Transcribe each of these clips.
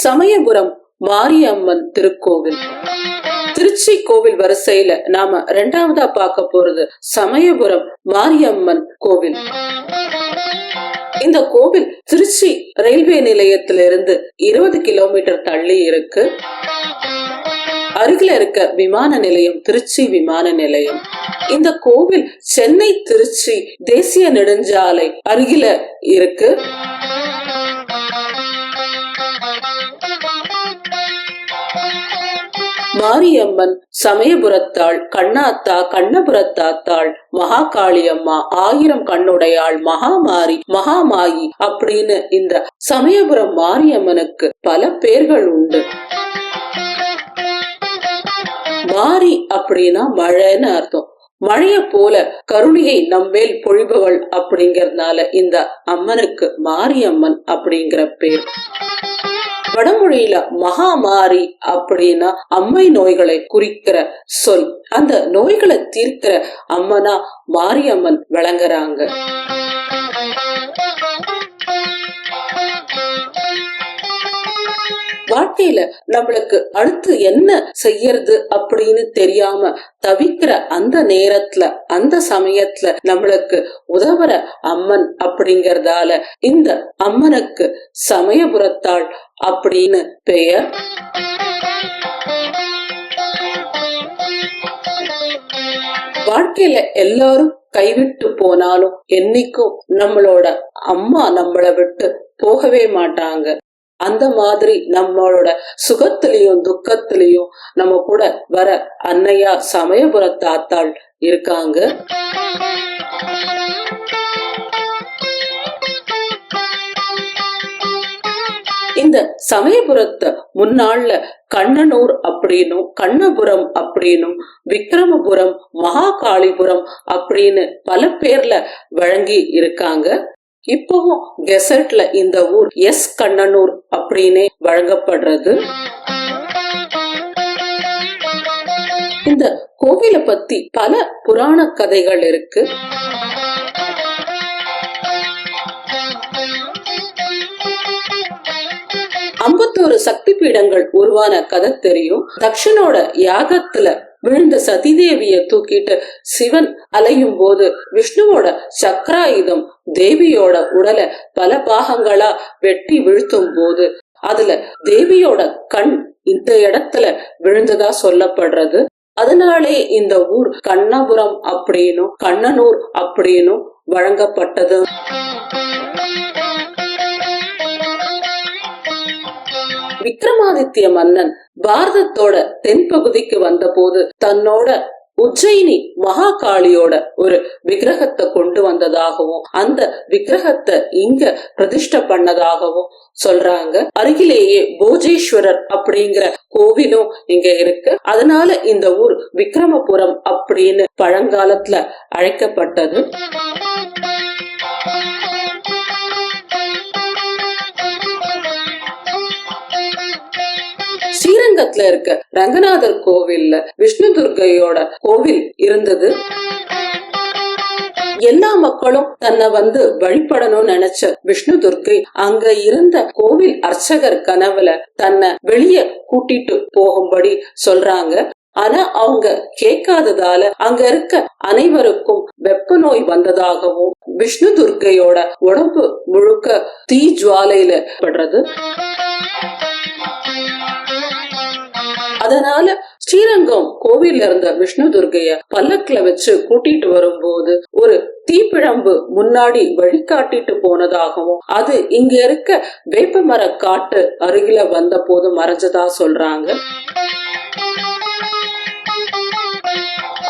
சமயபுரம் மாரியம்மன் திருக்கோவில். திருச்சி கோவில் வரிசையில நாம ரெண்டாவதா பார்க்க போறது சமயபுரம் மாரியம்மன் கோவில். இந்த கோவில் திருச்சி ரயில்வே நிலையத்திலிருந்து 20 கிலோமீட்டர் தள்ளி இருக்கு. அருகில இருக்க விமான நிலையம் திருச்சி விமான நிலையம். இந்த கோவில் சென்னை திருச்சி தேசிய நெடுஞ்சாலை அருகில இருக்கு. மாரியம்மன் சமயபுரத்தாள், கண்ணாத்தா, கண்ணபுரத்தாத்தாள், மகாகாளியம்மா, 1000 கண்ணுடையாள், மகாமாரி, மகாமாயி அப்படின்னு இந்த சமயபுரம் மாரியம்மனுக்கு பல பேர்கள் உண்டு. மாரி அப்படின்னா மழைன்னு அர்த்தம். மழைய போல கருணையை நம்மேல் பொழிபவள் அப்படிங்கறதுனால இந்த அம்மனுக்கு மாரியம்மன் அப்படிங்கிற பேர். வடமொழியில மகாமாரி அப்படின்னா அம்மை நோய்களை குறிக்கிற சொல். அந்த நோய்களை தீர்க்கிற அம்மனா மாரியம்மன் விளங்குறாங்க. வாழ்க்கையில நம்மளுக்கு அடுத்து என்ன செய்யறது அப்படின்னு தெரியாம தவிக்கிற அந்த நேரத்துல, அந்த சமயத்துல நம்மளுக்கு உதவுற அம்மன் அப்படிங்கறதால இந்த அம்மனுக்கு சமயபுரத்தாள் அப்படின்னு பெயர். வாழ்க்கையில எல்லாரும் கைவிட்டு போனாலும் என்னைக்கும் நம்மளோட அம்மா நம்மளை விட்டு போகவே மாட்டாங்க. அந்த மாதிரி நம்மளோட சுகத்திலையும் துக்கத்திலையும் நம்ம கூட வர அன்னையா சமயபுரத்தாத்தாள் இருக்காங்க. இந்த சமயபுரத்தை முன்னாள்ல கண்ணனூர் அப்படின்னும், கண்ணபுரம் அப்படின்னும், விக்ரமபுரம், மகாகாளிபுரம் அப்படின்னு பல பேர்ல வழங்கி இருக்காங்க. இப்பவும் கெசட்ல இந்த ஊர் எஸ் கண்ணனூர் அப்படின்னே வழங்கப்படுறது. இந்த கோவிலை பத்தி பல புராண கதைகள் இருக்கு. ஐம்பத்தோரு சக்தி பீடங்கள் உருவான கதை தெரியும். தக்ஷனோட யாகத்துல விழுந்த சதிதேவிய தூக்கிட்டு சிவன் அலையும் போது விஷ்ணுவோட சக்கராயுதம் தேவியோட உடலை பல பாகங்களா வெட்டி வீழ்த்தும் போது அதுல தேவியோட கண் இந்த இடத்துல விழுந்ததா சொல்லப்படுறது. அதனாலே இந்த ஊர் கண்ணபுரம் அப்படின்னும் கண்ணனூர் அப்படின்னும் வழங்கப்பட்டது. விக்ரமாதித்ய மன்னன் பாரதத்தோட தென்பகுதிக்கு வந்த போது தன்னோட உஜ்ஜயினி மகாகாளியோட ஒரு விக்கிரகத்தை கொண்டு வந்ததாகவும் அந்த விக்கிரகத்தை இங்க பிரதிஷ்டை பண்ணதாகவும் சொல்றாங்க. அருகிலேயே போஜேஸ்வரர் அப்படிங்கிற கோவிலும் இங்க இருக்கு. அதனால இந்த ஊர் விக்ரமபுரம் அப்படின்னு பழங்காலத்துல அழைக்கப்பட்டது. ஸ்ரீரங்கத்துல இருக்க ரங்கநாதர் கோவில்ல விஷ்ணு துர்க்கையோட கோவில் இருந்தது. எல்லா மக்களும் தன்னை வழிபடணும்னு நினைச்ச விஷ்ணு துர்க்கை அங்க இருந்த கோவில் அர்ச்சகர் கனவுல தன்னை வெளியே கூட்டிட்டு போகும்படி சொல்றாங்க. ஆனா அவங்க கேட்காததால அங்க இருக்க அனைவருக்கும் வெப்ப நோய் வந்ததாகவும் விஷ்ணு துர்க்கையோட உடம்பு முழுக்க தீ ஜுவாலையில படுறது. அதனால ஸ்ரீரங்கம் கோவில்ல இருந்த விஷ்ணு துர்க்கைய பல்லக்குல வச்சு கூட்டிட்டு வரும்போது ஒரு தீப்பிழம்பு முன்னாடி வழிகாட்டிட்டு போனதாகவும் அது இங்க இருக்க வேப்பமர காட்டு அருகில வந்த போது மறைஞ்சதா சொல்றாங்க.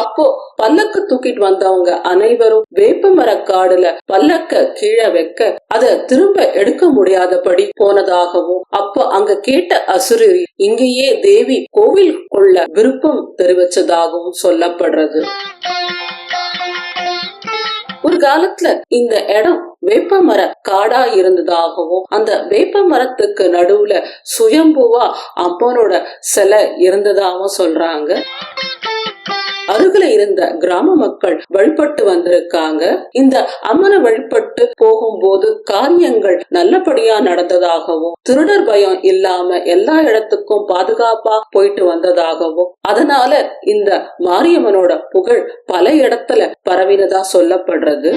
அப்போ பல்லக்கு தூக்கிட்டு வந்தவங்க அனைவரும் வேப்பமர காடுல பல்லக்க கீழே வைக்க அத திரும்ப எடுக்க முடியாதபடி போனதாகவும் அப்போ அங்க கேட்ட அசுரரி இங்கேயே தேவி கோவில் கொள்ள விருப்பம் தெரிவிச்சதாகவும் சொல்லப்படுறது. ஒரு காலத்துல இந்த இடம் வேப்பமர காடா இருந்ததாகவும் அந்த வேப்ப மரத்துக்கு நடுவுல சுயம்புவா அம்மனோட சிலை இருந்ததாகவும் சொல்றாங்க. அருகில இருந்த கிராம மக்கள் வழிபட்டு வந்திருக்காங்க. இந்த அம்மனை வழிபட்டு போகும்போது காரியங்கள் நல்லபடியா நடந்ததாகவும், திருடர் பயம் இல்லாம எல்லா இடத்துக்கும் பாதுகாப்பா போயிட்டு வந்ததாகவும், அதனால இந்த மாரியம்மனோட புகழ் பல இடத்துல பரவினதா சொல்லப்படுறது.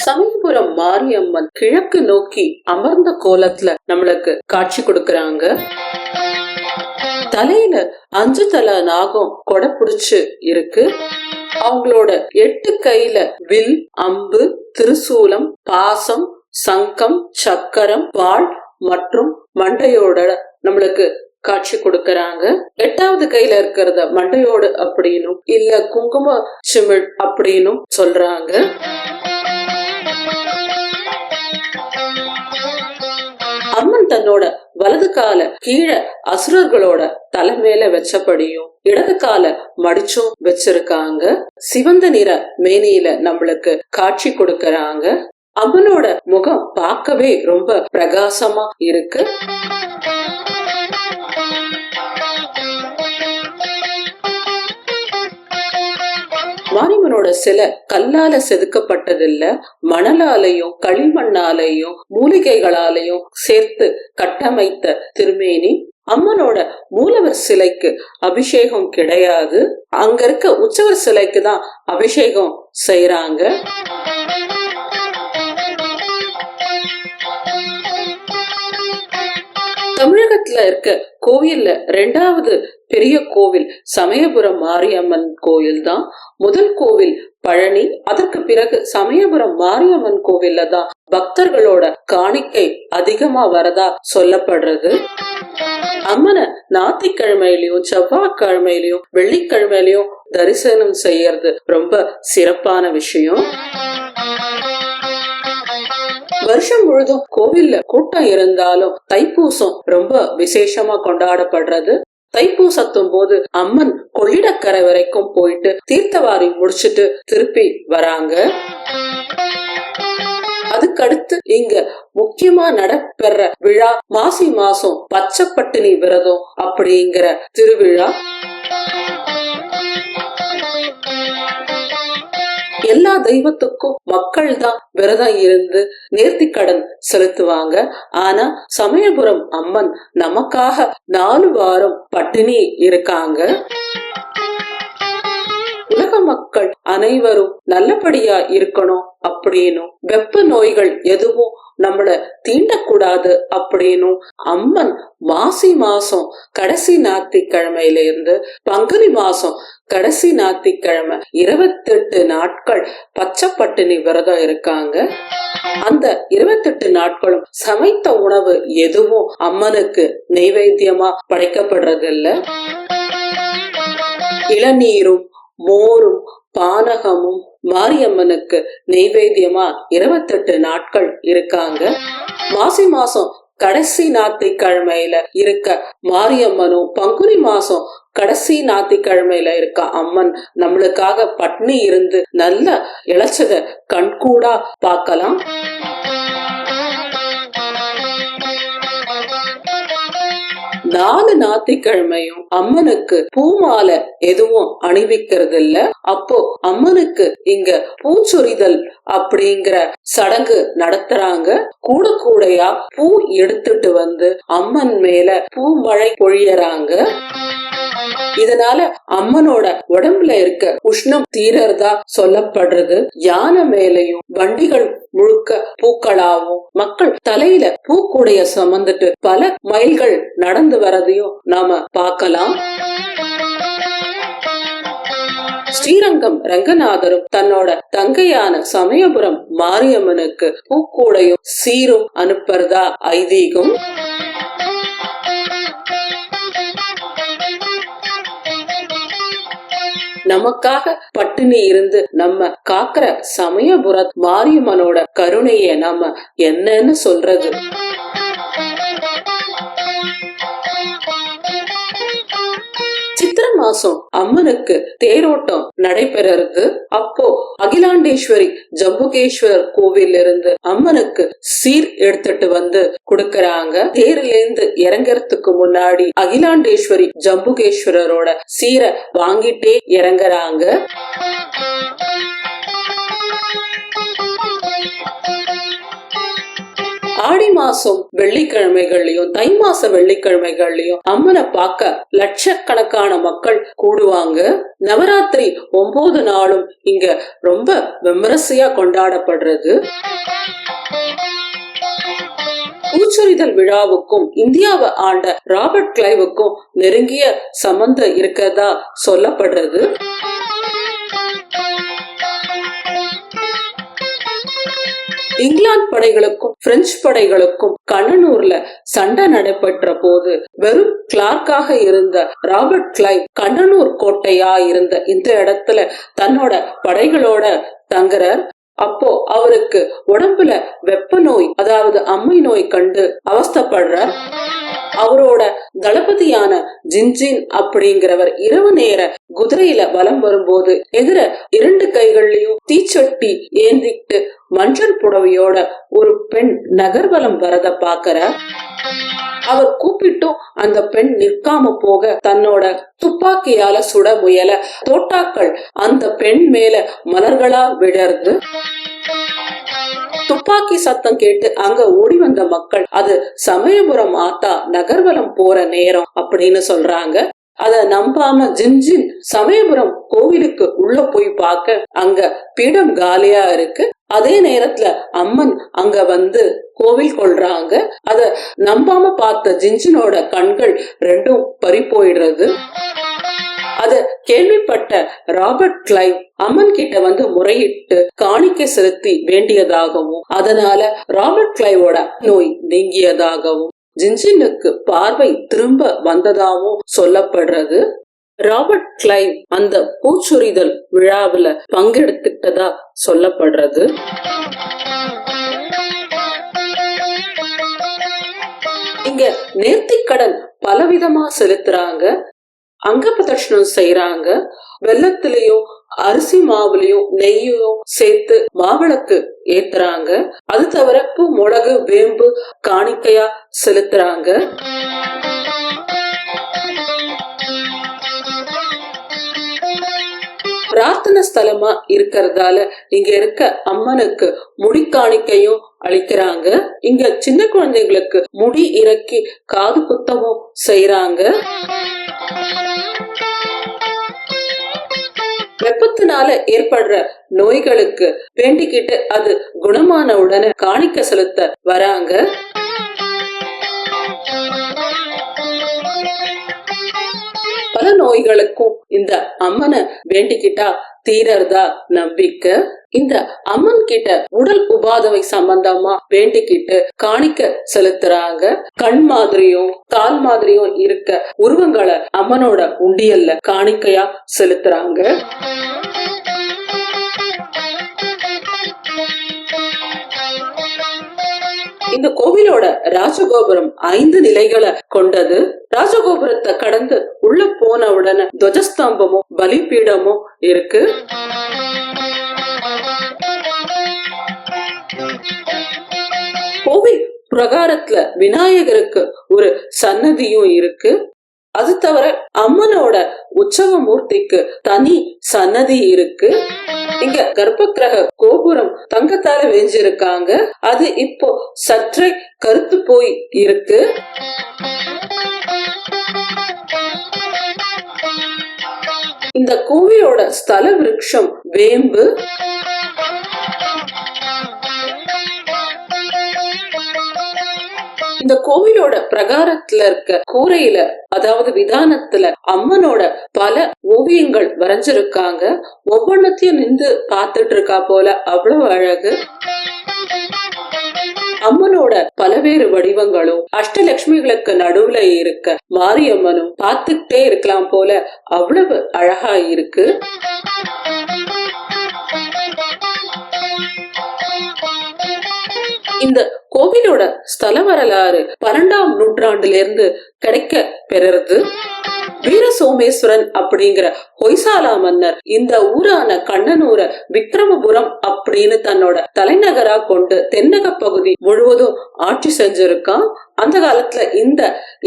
சமயபுரம் மாரியம்மன் கிழக்கு நோக்கி அமர்ந்த கோலத்துல நம்மளுக்கு காட்சி கொடுக்கறாங்க. தலையில 5 தலை நாகம் கொடை பிடிச்சு இருக்கு. அவங்களோட 8 கையில வில், அம்பு, திரிசூலம், பாசம், சங்கம், சக்கரம், வாள் மற்றும் மண்டையோட நம்மளுக்கு காட்சி கொடுக்கறாங்க. 8வது கையில இருக்கிறத மண்டையோடு அப்படின்னும் இல்ல குங்கும சிமிழ் அப்படின்னும் சொல்றாங்க. அம்மன் தன்னோட வலது கால கீழே அசுரர்களோட தலை மேல வச்சபடியும் இடது கால மடிச்சும் வச்சிருக்காங்க. சிவந்த நிற மேனியில நம்மளுக்கு காட்சி கொடுக்கறாங்க. அம்மனோட முகம் பார்க்கவே ரொம்ப பிரகாசமா இருக்கு. மாரியம்மனோட சிலை கல்லால செதுக்கப்பட்டதில்ல, மணலாலையும் களிமண்ணாலையும் மூலிகைகளாலையும் சேர்த்து கட்டமைத்த திருமேனி. அம்மனோட மூலவர் சிலைக்கு அபிஷேகம் கிடையாது. அங்க இருக்க உற்சவர் சிலைக்கு தான் அபிஷேகம் செய்யறாங்க. தமிழகத்துல இருக்க கோவில்ல 2வது பெரிய கோவில் சமயபுரம் மாரியம்மன் கோயில் தான். முதல் கோவில் பழனி, அதற்கு பிறகு சமயபுரம் மாரியம்மன் கோவில்ல தான் பக்தர்களோட காணிக்கை அதிகமா வரதா சொல்லப்படுறது. அம்மனை ஞாயிற்றுக்கிழமையிலயும் செவ்வாய்க்கிழமையிலயும் வெள்ளிக்கிழமையிலயும் தரிசனம் செய்யறது ரொம்ப சிறப்பான விஷயம். வருஷம் முழுதும் கோவில்ல கூட்டம் இருந்தாலும் தைப்பூசம் ரொம்ப விசேஷமா கொண்டாடப்படுறது. தைப்பூசத்தும் போது அம்மன் கொள்ளிடக்கரை வரைக்கும் போயிட்டு தீர்த்தவாரி முடிச்சிட்டு திருப்பி வராங்க. அதுக்கடுத்து இங்க முக்கியமா நடைபெற விழா மாசி மாசம் பச்சை பட்டினி விரதம் அப்படிங்கிற திருவிழா. எல்லா தெய்வத்துக்கும் மக்கள் தான் விரதம் இருந்து நேர்த்திக்கடன் செலுத்துவாங்க. ஆனா சமயபுரம் அம்மன் நமக்காக 4 வாரம் பட்டினி இருக்காங்க. உலக மக்கள் அனைவரும் நல்லபடியா இருக்கணும் அப்படின்னும், வெப்ப நோய்கள் எதுவும் நம்மள தீண்டக்கூடாது அப்படின்னும் அம்மன் மாசி மாசம் கடைசி ஞாயிற்றுக்கிழமையில இருந்து பங்குனி மாசம் கடைசி ஞாயிற்றுக்கிழமை 28 நாட்கள் பச்சை பட்டினி விரதம் இருக்காங்க. அந்த 28 நாட்களும் சமைத்த உணவு எதுவும் அம்மனுக்கு நைவேத்தியமா படைக்கப்படுறது இல்ல. இளநீரும் மோரும் பானகமும் மாரியம்மனுக்கு நைவேத்தியமா 28 நாட்கள் இருக்காங்க. மாசி மாசம் கடைசி ஞாயிற்றுக்கிழமையில இருக்க மாரியம்மனும் பங்குனி மாசம் கடைசி ஞாயிற்றுக்கிழமையில இருக்க அம்மன் நம்மளுக்காக பட்னி இருந்து நல்ல இளைச்சத கண்கூடா பார்க்கலாம். நாலு ஞாயிற்றுக்கிழமையும் அம்மனுக்கு பூமாலை எதுவும் அணிவிக்கிறது இல்ல. அப்போ அம்மனுக்கு இங்க பூச்சொரிதல் அப்படிங்கிற சடங்கு நடத்துறாங்க. கூட கூடையா பூ எடுத்துட்டு வந்து அம்மன் மேல பூ மழை பொழியறாங்க. இதனால அம்மனோட உடம்புல இருக்க உஷ்ணம் தீரறதா சொல்லப்படுறது. யானை மேலையும் வண்டிகள் முழுக்க பூக்களாவும் மக்கள் தலையில பூக்கூடைய சுமந்துட்டு பல மைல்கள் நடந்து வரதையும் நாம பார்க்கலாம். ஸ்ரீரங்கம் ரங்கநாதரும் தன்னோட தங்கையான சமயபுரம் மாரியம்மனுக்கு பூக்கூடையும் சீரும் அனுப்புறதா ஐதீகம். நமக்காக பட்டினி இருந்து நம்ம காக்கிற சமயபுர மாரியம்மனோட கருணைய நாம என்னன்னு சொல்றது. சித்திரை மாசம் அம்மனுக்கு தேரோட்டம் நடைபெறது. அப்போ அகிலாண்டேஸ்வரி ஜம்புகேஸ்வரர் கோவில் இருந்து அம்மனுக்கு சீர் எடுத்துட்டு வந்து கொடுக்கறாங்க. தேரிலிருந்து இறங்கறதுக்கு முன்னாடி அகிலாண்டேஸ்வரி ஜம்புகேஸ்வரரோட சீரை வாங்கிட்டே இறங்குறாங்க. ஆடி மாசம் வெள்ளிக்கிழமைகள்லயும் தை மாச வெள்ளிக்கிழமைகள்லயும் அம்மனை பார்க்க லட்சக்கணக்கான மக்கள் கூடுவாங்க. நவராத்திரி 9 நாளும் இங்க ரொம்ப விமரிசையா கொண்டாடப்படுறது. பூச்சொரிதல் விழாவுக்கும் இந்தியாவை ஆண்ட ராபர்ட் கிளைவுக்கும் நெருங்கிய சம்பந்தம் இருக்கிறதா சொல்லப்படுறது. இங்கிலாந்து படைகளுக்கும் பிரெஞ்சு படைகளுக்கும் கண்ணனூர்ல சண்டை நடைபெற்ற போது வெறும் கிளார்க்காக இருந்த ராபர்ட் கிளைவ் கண்ணனூர் கோட்டையா இருந்த இந்த இடத்துல தன்னோட படைகளோட தங்குறார். அப்போ அவருக்கு உடம்புல வெப்ப நோய், அதாவது அம்மை நோய் கண்டு அவஸ்தப்படுறார். அவரோட தளபதியான ஜின்ஜின் அப்படிங்கிறவர் இரவு நேர குதிரையில வலம் வரும்போது எதிர 2 கைகள்லயும் தீச்சட்டி ஏந்திட்டு மஞ்சள் புடவையோட ஒரு பெண் நகர்வலம் வரத பாக்குற. அவர் கூப்பிட்டும் அந்த பெண் நிற்காம போக தன்னோட துப்பாக்கியால சுட முயல தோட்டாக்கள் அந்த பெண் மேல மலர்களா விடர்ந்து. துப்பாக்கி சத்தம் கேட்டு அங்க ஓடி வந்த மக்கள் அது சமயபுரம் ஆத்தா நகர்வலம் போற நேரம் அப்படின்னு சொல்றாங்க. அத நம்பாம ஜின்ஜின் சமயபுரம் கோவிலுக்கு உள்ள போய் பார்க்க அங்க பீடம் காலியா இருக்கு. அதே நேரத்துல அம்மன் அங்க வந்து கோவில் கொள்றாங்க. அத நம்பாம பார்த்த ஜின்ஜினோட கண்கள் 2ம் பறி போயிடுறது. அத கேள்விப்பட்ட ராபர்ட் கிளைவ் அம்மன் கிட்ட வந்து முறையிட்டு காணிக்கை செலுத்தி வேண்டியதாகவும் அதனால ராபர்ட் கிளைவோட நோய் நீங்கியதாகவும் ஜின்ஜினுக்கு பார்வை திரும்ப வந்ததாகவும் சொல்லப்படுறது. ராபர்ட் கிளைவ் அந்த பூச்சொரிதல் விழாவில பங்கெடுத்துட்டதா சொல்லப்படுறது. இங்க நேர்த்திக்கடன் பலவிதமா செலுத்துறாங்க. அங்க பிரதட்சணம் செய்யறாங்க. வெள்ளத்திலயும் அரிசி மாவுலயும் நெய்யும் சேர்த்து மாவிளக்கு ஏத்துறாங்க. அது தவிர பூ, மிளகு, வேம்பு காணிக்கையா செலுத்துறாங்க. பிரார்த்தனை ஸ்தலமா இருக்கிறதால இங்க இருக்க அம்மனுக்கு முடி காணிக்கையும் அளிக்கிறாங்க. இங்க சின்ன குழந்தைகளுக்கு முடி இறக்கி காது குத்தமும் செய்யறாங்க. வெப்பத்தினால ஏற்படுற நோய்களுக்கு வேண்டிக்கிட்டு அது குணமான உடனே காணிக்க செலுத்த வராங்க. பல நோய்களுக்கும் இந்த அம்மனை வேண்டிக்கிட்டா தீரறதா நம்பிக்கை. இந்த அம்மன் கிட்ட உடல் உபாதை சம்பந்தமா வேண்டிக்கிட்டு காணிக்க செலுத்துறாங்க. கண் மாதிரியும் கால் மாதிரியும் இருக்க உருவங்களை அம்மனோட உண்டியல்ல காணிக்கையா செலுத்துறாங்க. இந்த கோவிலோட ராஜகோபுரம் 5 நிலைகளை கொண்டது. ராஜகோபுரத்தை கடந்து உள்ள போன உடனே துவஜஸ்தம்பமும் பலிபீடமும் இருக்கு. கோவில் பிரகாரத்துல விநாயகருக்கு ஒரு சன்னதியும் இருக்கு. அது தவிர அம்மனோட உற்சவ மூர்த்திக்கு தனி சன்னதி இருக்கு. இங்க கர்ப்ப கிரக கோபுரம் தங்கத்தால வெஞ்சிருக்காங்க. அது இப்போ சற்றே கருத்து போய் இருக்கு. இந்த கோவிலோட ஸ்தல விருட்சம் வேம்பு. இந்த கோவிலோட பிரகாரத்துல இருக்க கூரையில, அதாவது விதானத்துல அம்மனோட பல ஓவியங்கள் வரைஞ்சிருக்காங்க. ஒவ்வொன்னத்தையும் நின்று பார்த்துட்டு இருக்கா போல அவ்வளவு அழகு. அம்மனோட பலவேறு வடிவங்களும் அஷ்டலட்சுமிகளுக்கு நடுவுல இருக்க மாரியம்மனும் பார்த்துட்டே இருக்கலாம் போல அவ்வளவு அழகா இருக்கு. இந்த கோவிலோட ஸ்தல வரலாறு 12ஆம் நூற்றாண்டுல இருந்து கிடைக்க பெறுறது. வீர சோமேஸ்வரன் அப்படிங்கிற ஹொய்சாலா மன்னர் இந்த ஊரான கண்ணனூர விக்ரமபுரம் அப்படின்னு தன்னோட தலைநகரா கொண்டு தென்னக பகுதி முழுவதும் ஆட்சி செஞ்சிருக்கான். அந்த காலத்துல இந்த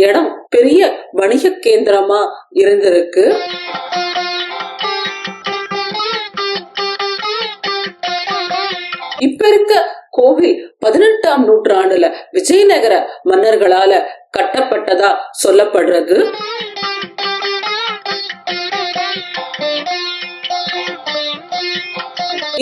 இடம் பெரிய வணிக கேந்திரமா இருந்திருக்கு. இப்ப இருக்க கோவில் 18ஆம் நூற்றாண்டுல விஜயநகர மன்னர்களால கட்டப்பட்டதா சொல்லப்படுறது.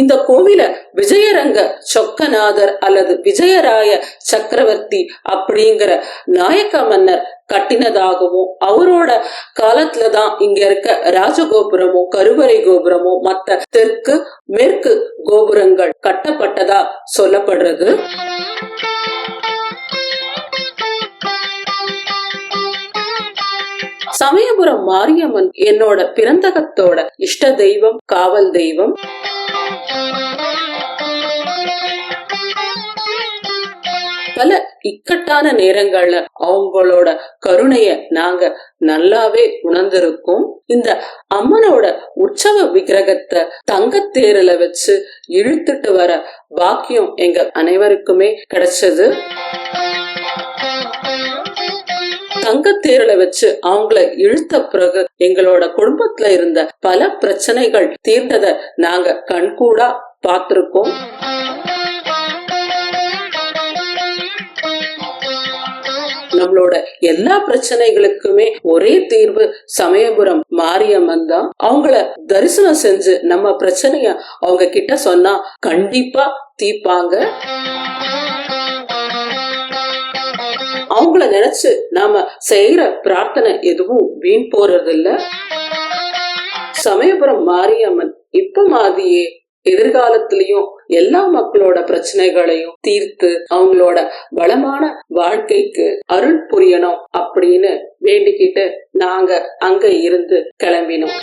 இந்த கோவில விஜயரங்க சொக்கநாதர் அல்லது விஜயராய சக்கரவர்த்தி அப்படிங்கிற நாயக்க மன்னர் கட்டினதாகவும் அவரோட காலத்துலதான் இங்க இருக்க ராஜகோபுரமும் கருவறை கோபுரமும் மத்த தெற்கு மேற்கு கோபுரங்கள் கட்டப்பட்டதா சொல்லப்படுறது. சமயபுரம் மாரியம்மன் என்னோட பிறந்தகத்தோட இஷ்ட தெய்வம், காவல் தெய்வம். பல இக்கட்டான நேரங்கள்ல அவங்களோட கருணைய நாங்க நல்லாவே உணர்ந்திருக்கோம். இந்த அம்மனோட உற்சவ விக்கிரகத்தை தங்கத்தேர்ல வச்சு இழுத்துட்டு வர பாக்கியம் எங்க அனைவருக்குமே கிடைச்சது. தங்கத்தேர்ல வச்சு அவங்கள இழுத்த பிறகு எங்களோட குடும்பத்துல இருந்த பல பிரச்சனைகள் தீர்ந்தத நாங்க கண்கூடா பார்த்திருக்கோம். நம்மளோட எல்லா பிரச்சனைகளுக்குமே ஒரே தீர்வு சமயபுரம் மாரியம்மன் தான். அவங்கள தரிசனம் செஞ்சு நம்ம பிரச்சனைய அவங்க கிட்ட சொன்னா கண்டிப்பா தீர்ப்பாங்க. அவங்கள நினைச்சு நாம செய்யற பிரார்த்தனை எதுவும் வீண் போறது இல்ல. சமயபுரம் மாரியம்மன் இப்ப மாதிரியே எதிர்காலத்திலயும் எல்லா மக்களோட பிரச்சனைகளையும் தீர்த்து அவங்களோட வளமான வாழ்க்கைக்கு அருள் புரியணும் அப்படின்னு வேண்டிக்கிட்டு நாங்க அங்க இருந்து கிளம்பினோம்.